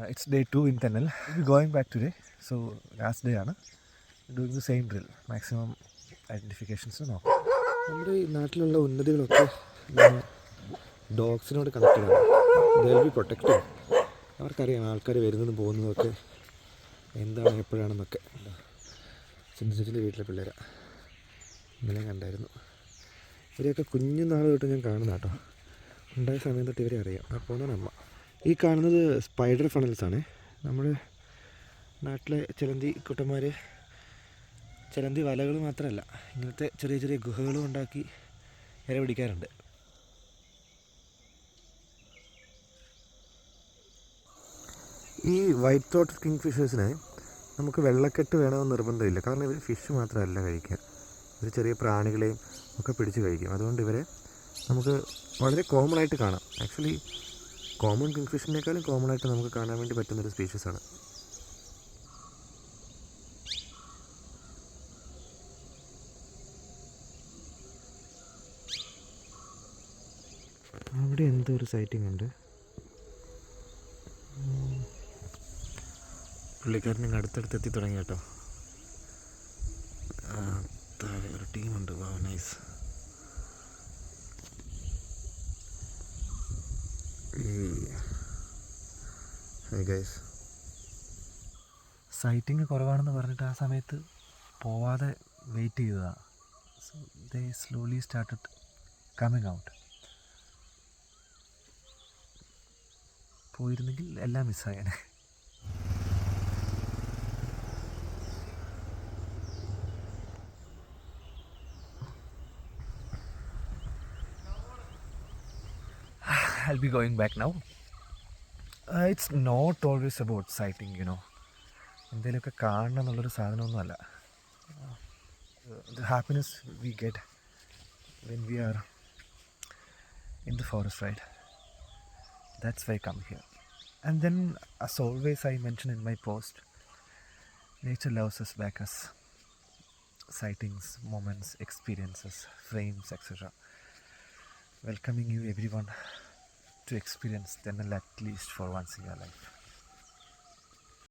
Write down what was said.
It's day 2 in Tennel. We'll be going back today. So last day ആണ് doing the same drill. Maximum identifications നോക്കാം. നമ്മുടെ ഈ നാട്ടിലുള്ള ഉന്നതികളൊക്കെ ഡോഗ്സിനോട് connected ആണ്. They will be protected. അവർക്കറിയാം ആൾക്കാർ വരുന്നതും പോകുന്നതൊക്കെ എന്താണ് എപ്പോഴാണെന്നൊക്കെ. സിൻസിറ്റിൻ്റെ വീട്ടിലെ പിള്ളേരാണ് ഇന്നലെ കണ്ടായിരുന്നു. ഇവരെയൊക്കെ കുഞ്ഞുനാൾ തൊട്ട് ഞാൻ കാണുന്ന കേട്ടോ. ഉണ്ടായ സമയം തൊട്ട് ഇവരെ അറിയാം. ആ പോകുന്നതാണ് അമ്മ. ഈ കാണുന്നത് സ്പൈഡർ ഫണൽസാണ്. നമ്മുടെ നാട്ടിലെ ചിലന്തി കുട്ടന്മാർ ചിലന്തി വലകൾ മാത്രമല്ല, ഇങ്ങനത്തെ ചെറിയ ചെറിയ ഗുഹകളും ഉണ്ടാക്കി ഇര പിടിക്കാറുണ്ട്. ഈ വൈറ്റ് ത്രോട്ടഡ് കിങ് ഫിഷേഴ്സിന് നമുക്ക് വെള്ളക്കെട്ട് വേണമെന്ന് നിർബന്ധമില്ല. കാരണം ഇവർ ഫിഷ് മാത്രമല്ല കഴിക്കുക, ഇവർ ചെറിയ പ്രാണികളെയും ഒക്കെ പിടിച്ച് കഴിക്കും. അതുകൊണ്ട് ഇവരെ നമുക്ക് വളരെ കോമൺ ആയിട്ട് കാണാം. ആക്ച്വലി കോമൺ കിങ് ഫിഷിനേക്കാളും കോമൺ ആയിട്ട് നമുക്ക് കാണാൻ വേണ്ടി പറ്റുന്നൊരു സ്പീഷീസാണ്. അവിടെ എന്തോ ഒരു സൈറ്റിംഗ് ഉണ്ട്. പുള്ളിക്കാരൻ അടുത്തടുത്ത് എത്തി തുടങ്ങി കേട്ടോ. താഴെ ഒരു ടീമുണ്ട്. വാ, നൈസ്. ഗൈസ്, സൈറ്റിങ് കുറവാണെന്ന് പറഞ്ഞിട്ട് ആ സമയത്ത് പോവാതെ വെയിറ്റ് ചെയ്തതാണ്. So they slowly started coming out. പോയിരുന്നെങ്കിൽ എല്ലാം മിസ്സായേനെ. I'll be going back now. It's not always about sighting, you know. എന്തെങ്കിലുമൊക്കെ കാണണം എന്നുള്ളൊരു സാധനമൊന്നുമല്ല. The happiness we get when we are in the forest, right? That's why I come here. And then, as always I mention in my post, nature loves us back as sightings, moments, experiences, frames, etc. Welcoming you everyone to experience Tennel at least for once in your life.